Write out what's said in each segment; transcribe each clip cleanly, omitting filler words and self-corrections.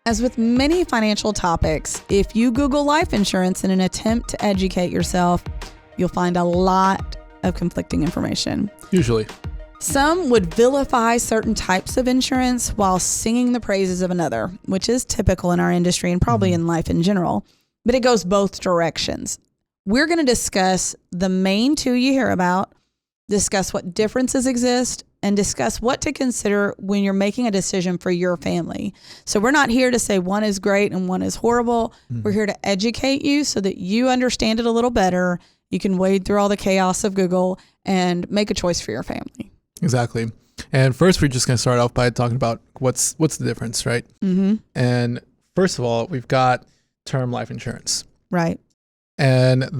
As with many financial topics, if you Google life insurance in an attempt to educate yourself, you'll find a lot of conflicting information. Usually. Some would vilify certain types of insurance while singing the praises of another, which is typical in our industry and probably in life in general, but it goes both directions. We're going to discuss the main two you hear about, discuss what differences exist, and discuss what to consider when you're making a decision for your family. So we're not here to say one is great and one is horrible. We're here to educate you so that you understand it a little better. You can wade through all the chaos of Google and make a choice for your family. Exactly. And first, we're just going to start off by talking about what's the difference, right? Mm-hmm. And first of all, we've got term life insurance. Right. And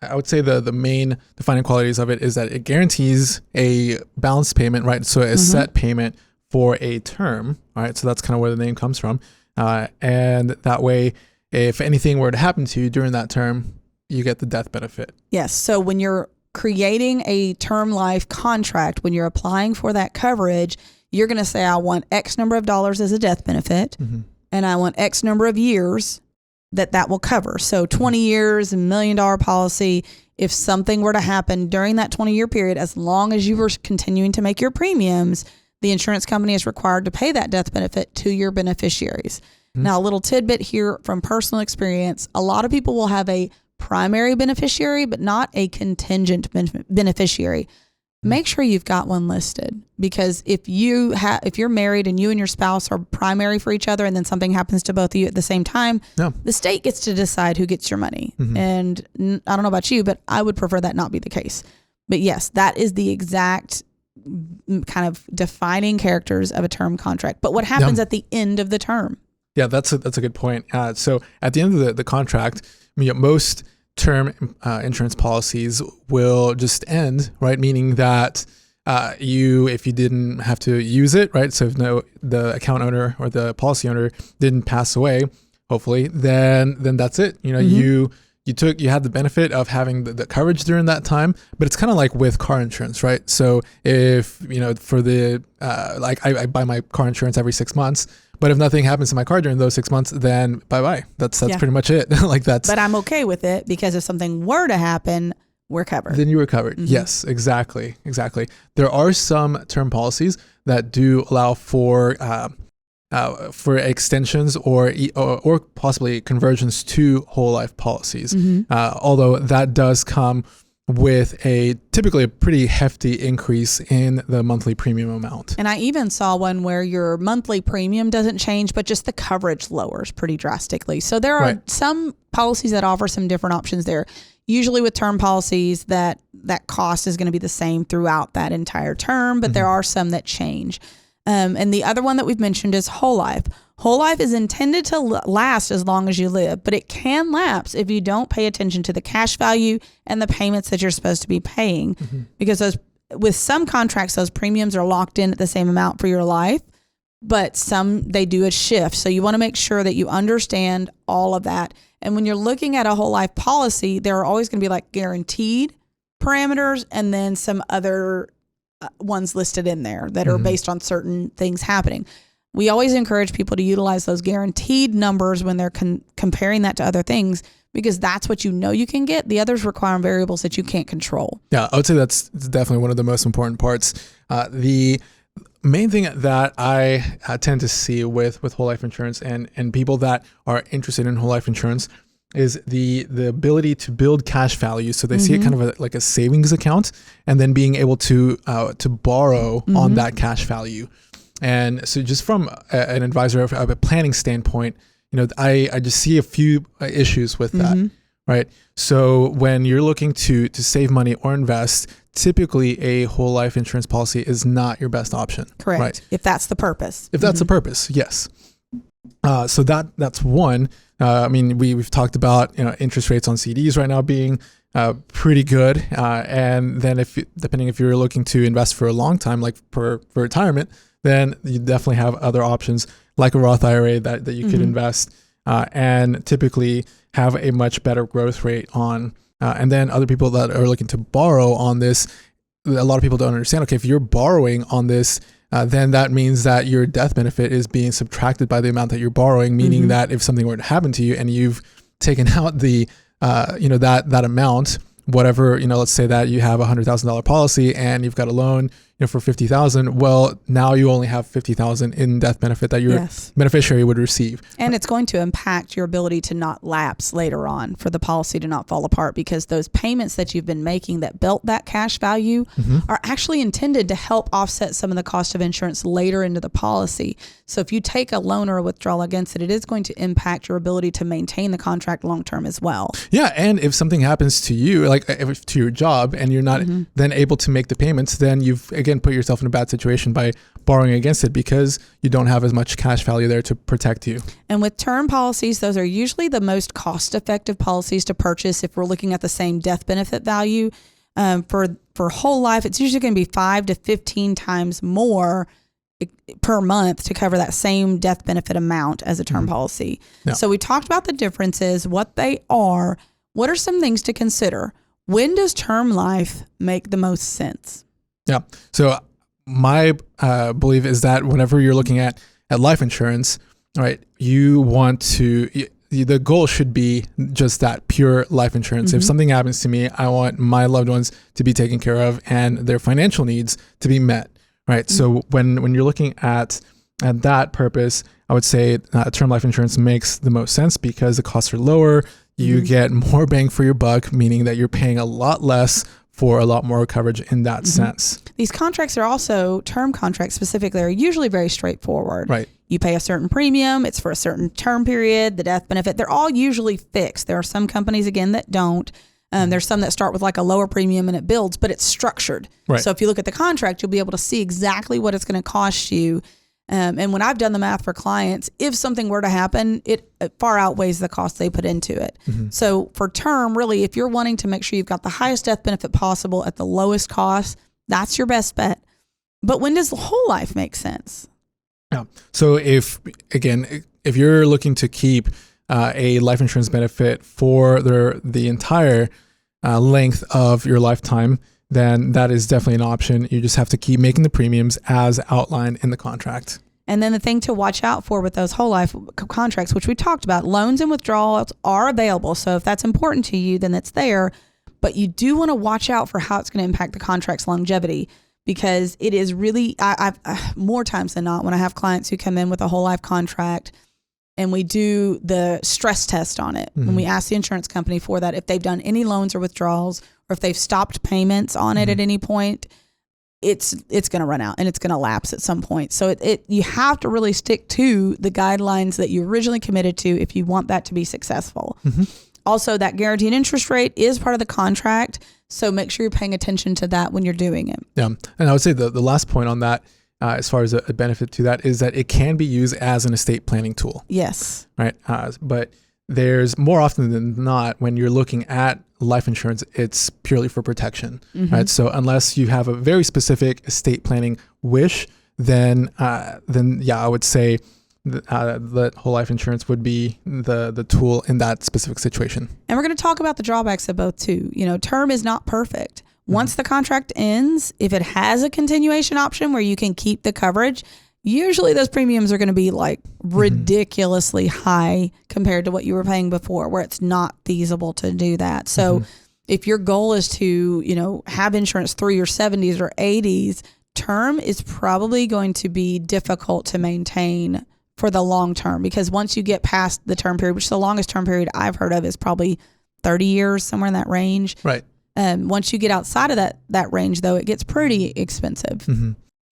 I would say the main defining qualities of it is that it guarantees a balanced payment, right? So a set payment for a term, all right? So that's kind of where the name comes from. And that way, if anything were to happen to you during that term, you get the death benefit. Yes. So when you're creating a term life contract, when you're applying for that coverage, you're going to say, I want X number of dollars as a death benefit, and I want X number of years that will cover. So 20 years, $1 million policy. If something were to happen during that 20-year period, as long as you were continuing to make your premiums, the insurance company is required to pay that death benefit to your beneficiaries. Now, a little tidbit here from personal experience. A lot of people will have a primary beneficiary, but not a contingent beneficiary. Make sure you've got one listed, because if you're married and you and your spouse are primary for each other and then something happens to both of you at the same time, the state gets to decide who gets your money. And I don't know about you, but I would prefer that not be the case. But yes, that is the exact kind of defining characters of a term contract. But what happens at the end of the term? Yeah, that's a good point. So at the end of the contract, most term insurance policies will just end, right? Meaning that if you didn't have to use it, right? So if the account owner or the policy owner didn't pass away, hopefully, then that's it. You had the benefit of having the coverage during that time, but it's kind of like with car insurance, right? So if, for the, I buy my car insurance every 6 months, but if nothing happens to my car during those 6 months, then bye-bye. That's pretty much it. But I'm okay with it, because if something were to happen, we're covered. Then you were covered. Yes, exactly. There are some term policies that do allow for extensions or possibly conversions to whole life policies. Although that does come with typically a pretty hefty increase in the monthly premium amount. And I even saw one where your monthly premium doesn't change, but just the coverage lowers pretty drastically. So there are some policies that offer some different options there. Usually with term policies, that cost is going to be the same throughout that entire term, but there are some that change. And the other one that we've mentioned is whole life. Whole life is intended to last as long as you live, but it can lapse if you don't pay attention to the cash value and the payments that you're supposed to be paying. Because with some contracts, those premiums are locked in at the same amount for your life, but some, they do a shift. So you want to make sure that you understand all of that. And when you're looking at a whole life policy, there are always going to be like guaranteed parameters and then some other ones listed in there that are based on certain things happening. We always encourage people to utilize those guaranteed numbers when they're comparing that to other things, because that's what you can get. The others require variables that you can't control. Yeah, I would say that's definitely one of the most important parts. The main thing that I tend to see with whole life insurance and people that are interested in whole life insurance is the ability to build cash value. So they see it kind of like a savings account, and then being able to borrow on that cash value. And so just from an advisor of a planning standpoint, I just see a few issues with that, right? So when you're looking to save money or invest, typically a whole life insurance policy is not your best option. Correct. Right? If that's the purpose. If that's the purpose, yes. So that's one. We've talked about interest rates on CDs right now being pretty good, and then depending if you're looking to invest for a long time, like for retirement, then you definitely have other options like a Roth IRA that you could invest and typically have a much better growth rate on. And then other people that are looking to borrow on this, a lot of people don't understand. Okay, if you're borrowing on this then that means that your death benefit is being subtracted by the amount that you're borrowing, meaning that if something were to happen to you and you've taken out the, that amount, whatever, let's say that you have $100,000 policy and you've got a loan, for $50,000. Well, now you only have $50,000 in death benefit that your beneficiary would receive. And it's going to impact your ability to not lapse later on, for the policy to not fall apart, because those payments that you've been making that built that cash value are actually intended to help offset some of the cost of insurance later into the policy. So if you take a loan or a withdrawal against it, it is going to impact your ability to maintain the contract long term as well. Yeah, and if something happens to you, like to your job, and you're not then able to make the payments, then you've again put yourself in a bad situation by borrowing against it, because you don't have as much cash value there to protect you. And with term policies, those are usually the most cost-effective policies to purchase if we're looking at the same death benefit value. For whole life, it's usually going to be 5 to 15 times more per month to cover that same death benefit amount as a term policy. Yeah. So we talked about the differences, what they are. What are some things to consider? When does term life make the most sense? Yeah. So my belief is that whenever you're looking at life insurance, right, you want to, the goal should be just that pure life insurance. If something happens to me, I want my loved ones to be taken care of and their financial needs to be met, right? So when you're looking at that purpose, I would say term life insurance makes the most sense because the costs are lower. You get more bang for your buck, meaning that you're paying a lot less for a lot more coverage in that sense. These contracts are also, term contracts specifically, are usually very straightforward. Right. You pay a certain premium, it's for a certain term period, the death benefit, they're all usually fixed. There are some companies, again, that don't. There's some that start with like a lower premium and it builds, but it's structured. Right. So if you look at the contract, you'll be able to see exactly what it's going to cost you. And when I've done the math for clients, if something were to happen, it far outweighs the cost they put into it. So for term, really, if you're wanting to make sure you've got the highest death benefit possible at the lowest cost, that's your best bet. But when does the whole life make sense? Yeah. So if you're looking to keep a life insurance benefit for the entire length of your lifetime, then that is definitely an option. You just have to keep making the premiums as outlined in the contract. And then the thing to watch out for with those whole life contracts, which we talked about, loans and withdrawals are available. So if that's important to you, then it's there. But you do want to watch out for how it's going to impact the contract's longevity, because it is really, I've more times than not, when I have clients who come in with a whole life contract and we do the stress test on it, when we ask the insurance company for that, if they've done any loans or withdrawals, or if they've stopped payments on it at any point, it's going to run out and it's going to lapse at some point. So you have to really stick to the guidelines that you originally committed to if you want that to be successful. Also, that guaranteed interest rate is part of the contract, so make sure you're paying attention to that when you're doing it. Yeah, and I would say the last point on that, as far as a benefit to that, is that it can be used as an estate planning tool. Yes. Right. But there's more often than not, when you're looking at life insurance, it's purely for protection, right? So unless you have a very specific estate planning wish, then yeah, I would say that whole life insurance would be the tool in that specific situation. And we're going to talk about the drawbacks of both too. Term is not perfect. Once the contract ends, if it has a continuation option where you can keep the coverage, usually those premiums are going to be like ridiculously high compared to what you were paying before, where it's not feasible to do that. So if your goal is to, have insurance through your 70s or 80s, term is probably going to be difficult to maintain for the long term, because once you get past the term period, which the longest term period I've heard of is probably 30 years, somewhere in that range. Right. Once you get outside of that range, though, it gets pretty expensive.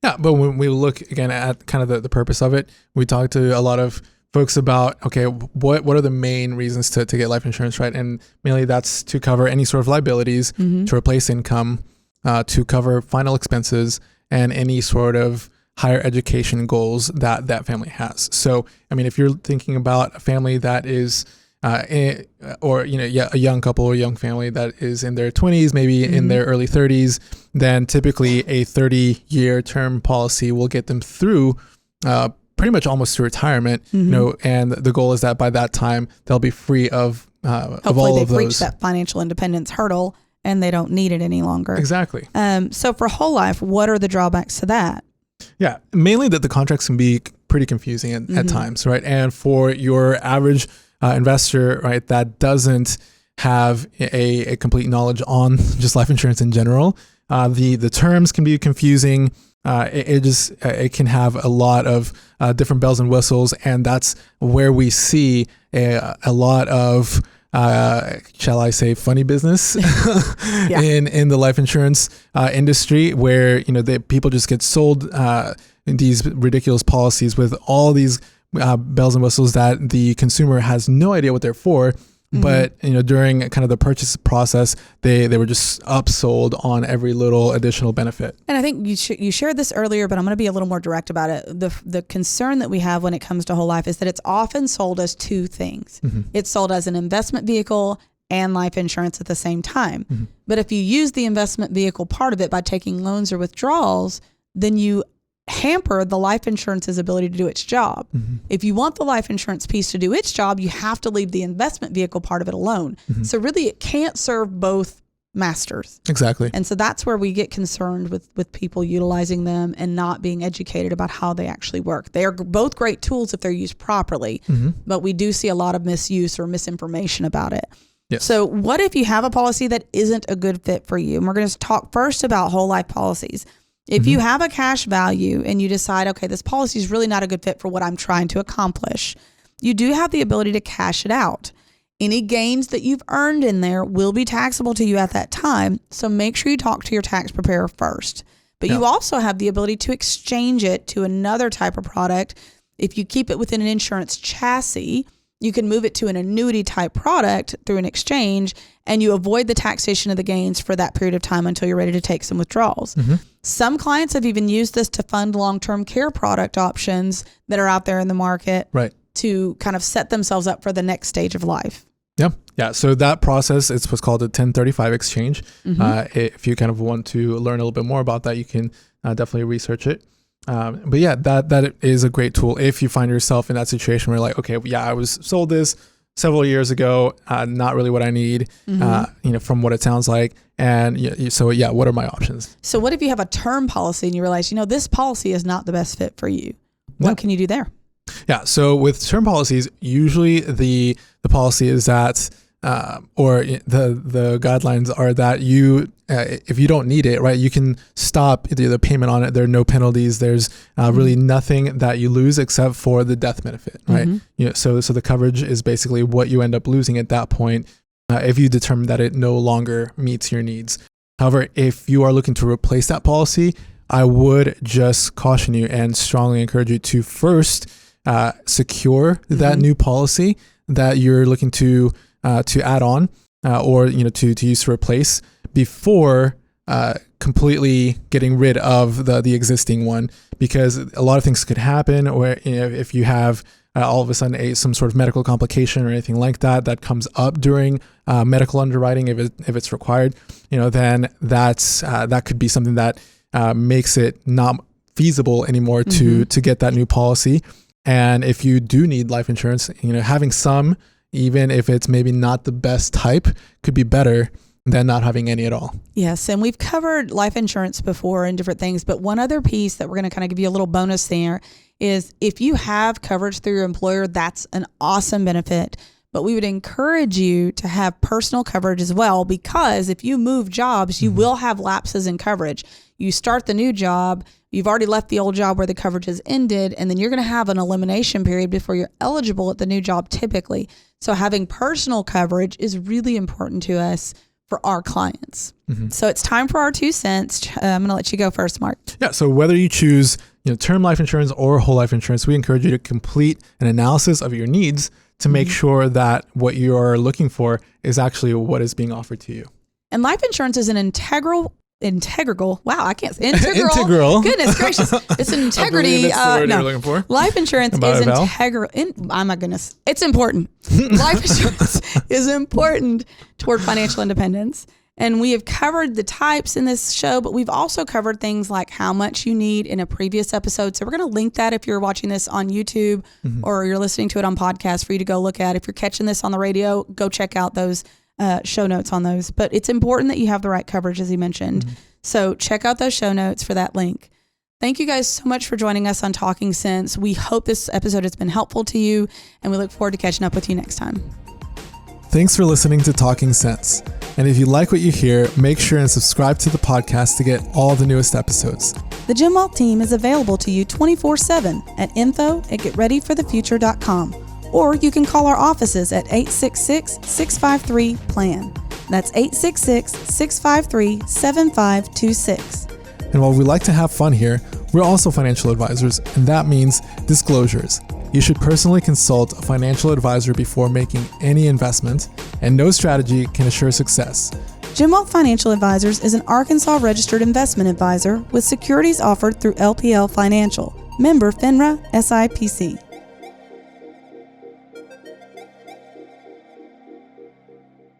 Yeah, but when we look again at kind of the purpose of it, we talk to a lot of folks about, okay, what are the main reasons to get life insurance, right? And mainly that's to cover any sort of liabilities, to replace income, to cover final expenses, and any sort of higher education goals that family has. So, I mean, if you're thinking about a family that is a young couple or young family that is in their 20s, maybe in their early 30s, then typically a 30-year term policy will get them through pretty much almost to retirement. And the goal is that by that time they'll be free of all of those. Hopefully they've reached that financial independence hurdle and they don't need it any longer. Exactly. So for whole life, what are the drawbacks to that? Yeah, mainly that the contracts can be pretty confusing at times, right? And for your average investor, right, that doesn't have a complete knowledge on just life insurance in general, the terms can be confusing. It can have a lot of different bells and whistles, and that's where we see a lot of shall I say funny business in the life insurance industry, where people just get sold these ridiculous policies with all these bells and whistles that the consumer has no idea what they're for. But during kind of the purchase process, they were just upsold on every little additional benefit. And I think you shared this earlier, but I'm going to be a little more direct about it. The concern that we have when it comes to whole life is that it's often sold as two things. It's sold as an investment vehicle and life insurance at the same time. But if you use the investment vehicle part of it by taking loans or withdrawals, then you hamper the life insurance's ability to do its job. If you want the life insurance piece to do its job, you have to leave the investment vehicle part of it alone. So really it can't serve both masters. Exactly. And so that's where we get concerned with people utilizing them and not being educated about how they actually work. They are both great tools if they're used properly, but we do see a lot of misuse or misinformation about it. Yes. So what if you have a policy that isn't a good fit for you? And we're going to talk first about whole life policies. If you have a cash value and you decide, okay, this policy is really not a good fit for what I'm trying to accomplish, you do have the ability to cash it out. Any gains that you've earned in there will be taxable to you at that time. So make sure you talk to your tax preparer first. But you also have the ability to exchange it to another type of product. If you keep it within an insurance chassis, you can move it to an annuity type product through an exchange, and you avoid the taxation of the gains for that period of time until you're ready to take some withdrawals. Some clients have even used this to fund long-term care product options that are out there in the market to kind of set themselves up for the next stage of life. Yeah. So that process, it's what's called a 1035 exchange. If you kind of want to learn a little bit more about that, you can definitely research it. But yeah, that is a great tool if you find yourself in that situation where you're like, okay, yeah, I was sold this several years ago, not really what I need, from what it sounds like. And so what are my options? So what if you have a term policy and you realize, this policy is not the best fit for you? What can you do there? Yeah. So with term policies, usually the policy is that, or the guidelines are that you, if you don't need it, right, you can stop the payment on it. There are no penalties. There's really nothing that you lose except for the death benefit, right? So the coverage is basically what you end up losing at that point if you determine that it no longer meets your needs. However, if you are looking to replace that policy, I would just caution you and strongly encourage you to first secure that new policy that you're looking to add on or to use to replace before completely getting rid of the existing one, because a lot of things could happen, or if you have all of a sudden some sort of medical complication or anything like that comes up during medical underwriting, if it's required, then that could be something that makes it not feasible anymore to get that new policy. And if you do need life insurance, having some, even if it's maybe not the best type, could be better than not having any at all. Yes. And we've covered life insurance before and different things, but one other piece that we're going to kind of give you a little bonus there is if you have coverage through your employer, that's an awesome benefit. But we would encourage you to have personal coverage as well, because if you move jobs, you will have lapses in coverage. You start the new job, you've already left the old job where the coverage has ended, and then you're going to have an elimination period before you're eligible at the new job typically. So having personal coverage is really important to us for our clients. So it's time for our 2 cents. I'm going to let you go first, Mark. Yeah. So whether you choose term life insurance or whole life insurance, we encourage you to complete an analysis of your needs to make sure that what you're looking for is actually what is being offered to you. And life insurance is an integral. Wow, I can't say integral. Integral. Goodness gracious, it's an integrity. That's the word you're looking for. Life insurance is integral. Oh my goodness, it's important. Life insurance is important toward financial independence. And we have covered the types in this show, but we've also covered things like how much you need in a previous episode. So we're going to link that if you're watching this on YouTube or you're listening to it on podcast for you to go look at. If you're catching this on the radio, go check out those show notes on those. But it's important that you have the right coverage, as you mentioned. So check out those show notes for that link. Thank you guys so much for joining us on Talking Sense. We hope this episode has been helpful to you, and we look forward to catching up with you next time. Thanks for listening to Talking Sense. And if you like what you hear, make sure and subscribe to the podcast to get all the newest episodes. The Jim Wealth team is available to you 24/7 at info@getreadyforthefuture.com, or you can call our offices at 866-653-PLAN. That's 866-653-7526. And while we like to have fun here, we're also financial advisors, and that means disclosures. You should personally consult a financial advisor before making any investment, and no strategy can assure success. Jim Wealth Financial Advisors is an Arkansas registered investment advisor with securities offered through LPL Financial, member FINRA SIPC.